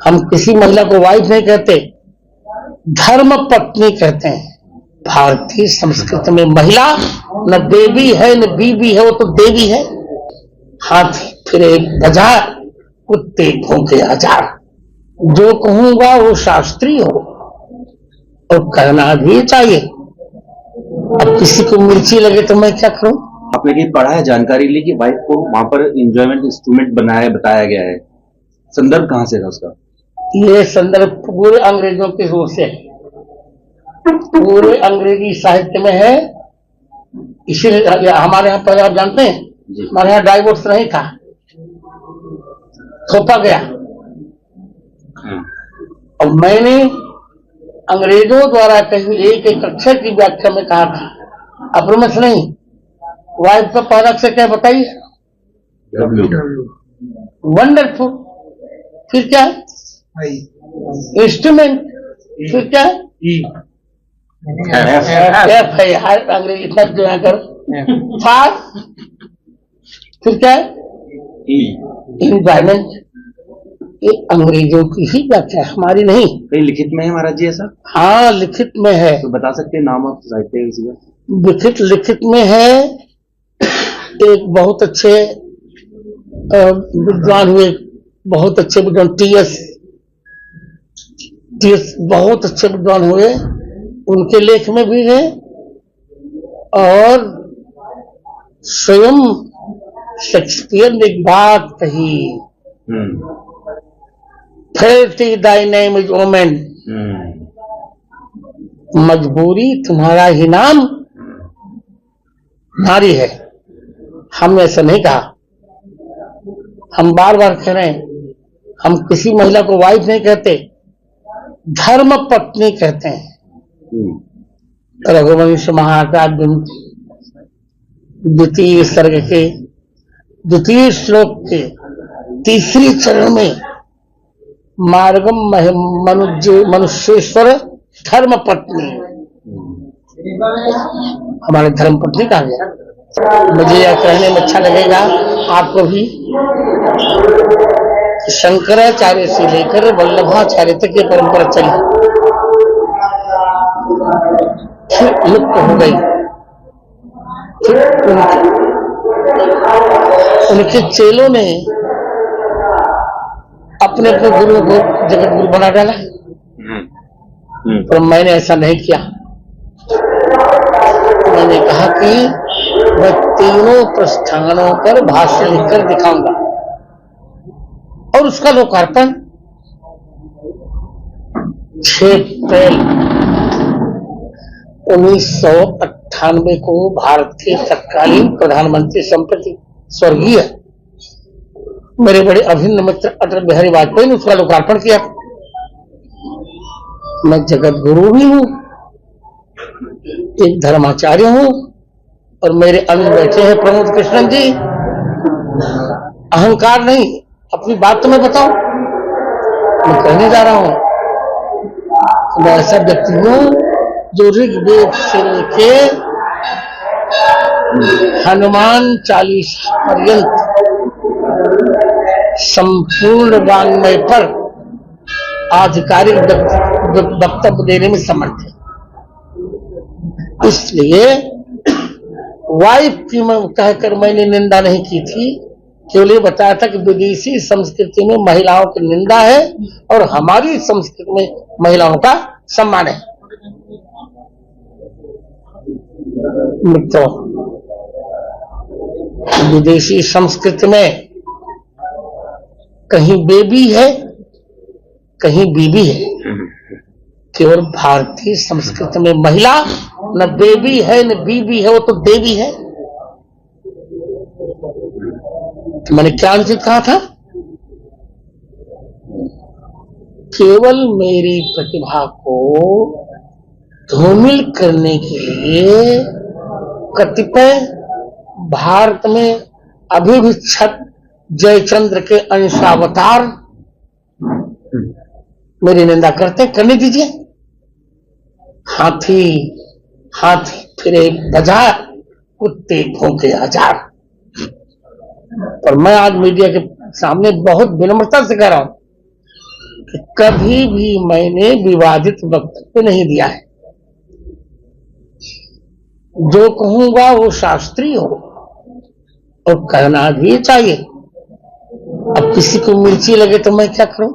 हम किसी महिला को वाइफ नहीं कहते, धर्म पत्नी कहते हैं। भारतीय संस्कृति में महिला न देवी है न बीवी है, वो तो देवी है। हाथी फिरे बाजार, कुत्ते भौंके हजार। जो कहूंगा वो शास्त्रीय हो और कहना भी चाहिए। अब किसी को मिर्ची लगे तो मैं क्या करूं? आपने कहीं पढ़ा है, जानकारी ली कि वाइफ को वहां पर एंजॉयमेंट इंस्ट्रूमेंट बताया गया है? संदर्भ कहां से था उसका? ये संदर्भ पूरे अंग्रेजों के जोर से है, पूरे अंग्रेजी साहित्य में है। इसीलिए हमारे यहाँ पहले आप जानते हैं, हमारे यहाँ डाइवोर्स नहीं था, थोपा गया। और मैंने अंग्रेजों द्वारा कही एक अक्षर की व्याख्या में कहा था, अप्रमश नहीं, वाइफ का पहला अक्षर क्या बताइए? वंडरफुल। फिर क्या है? इंस्ट्रूमेंट। फिर क्या है? एफ है। हर अंग्रेजी इतना जो है करो। फास्ट। फिर क्या है? एनवायरमेंट। ये अंग्रेजों की ही व्याख्या है, हमारी नहीं। कहीं लिखित में है महाराज जी ऐसा? हाँ, लिखित में है। तो बता सकते हैं नाम ऑफ साहित्य? लिखित में है। एक बहुत अच्छे विद्वान हुए, बहुत अच्छे विद्वान टीएस बहुत अच्छे विद्वान हुए, उनके लेख में भी है। और स्वयं शेक्सपियर ने एक बात कही, फेटी दाई नेम इज वोमेन। मजबूरी तुम्हारा ही नाम नारी है। हमने ऐसा नहीं कहा, हम बार बार कह रहे हैं, हम किसी महिला को वाइफ नहीं कहते, धर्म पत्नी कहते हैं। रघुवंश महाकाव्य द्वितीय सर्ग के द्वितीय श्लोक के तीसरी चरण में मार्गम मनुष्येश्वर धर्म पत्नी, हमारे धर्म पत्नी कहा गया। मुझे यह कहने में अच्छा लगेगा आपको भी, शंकराचार्य से लेकर वल्लभाचार्य तक ये परंपरा चली, फिर लुप्त हो गई। फिर उनके चेलों ने अपने अपने गुरु को जगत गुरु बना डाला, पर मैंने ऐसा नहीं किया। मैंने कहा कि मैं तीनों प्रस्थानों पर भाष्य लिखकर दिखाऊंगा और उसका लोकार्पण 6 अप्रैल 1998 को भारत के तत्कालीन प्रधानमंत्री संप्रति स्वर्गीय मेरे बड़े अभिन्न मित्र अटल बिहारी वाजपेयी ने उसका लोकार्पण किया। मैं जगत गुरु भी हूं, एक धर्माचार्य हूं, और मेरे अंग बैठे हैं प्रमोद कृष्णन जी। अहंकार नहीं, अपनी बात तो मैं बताऊं, मैं कहने जा रहा हूं। मैं ऐसा व्यक्ति हूं जो ऋग्वेद से लेके हनुमान चालीसा पर्यंत संपूर्ण वाङ्मय पर आधिकारिक वक्तव्य देने में समर्थ है। इसलिए वाइफ की मैं कहकर मैंने निंदा नहीं की थी, केवल ये बताया था कि विदेशी संस्कृति में महिलाओं की निंदा है और हमारी संस्कृति में महिलाओं का सम्मान है। मित्रों, विदेशी संस्कृति में कहीं बेबी है, कहीं बीबी है। केवल भारतीय संस्कृति में महिला न बेबी है न बीबी है, वो तो देवी है। तो मैंने क्या अनुचित कहा था? केवल मेरी प्रतिभा को धूमिल करने के लिए कतिपय भारत में अभिभिक्षत जयचंद्र के अंशावतार मेरी निंदा करते, करने दीजिए। हाथी हाथी फिरे बाजार, कुत्ते भौंके हजार। पर मैं आज मीडिया के सामने बहुत विनम्रता से कह रहा हूं, कि कभी भी मैंने विवादित वक्तव्य नहीं दिया है। जो कहूंगा वो शास्त्रीय हो और कहना भी चाहिए। अब किसी को मिर्ची लगे तो मैं क्या करूं?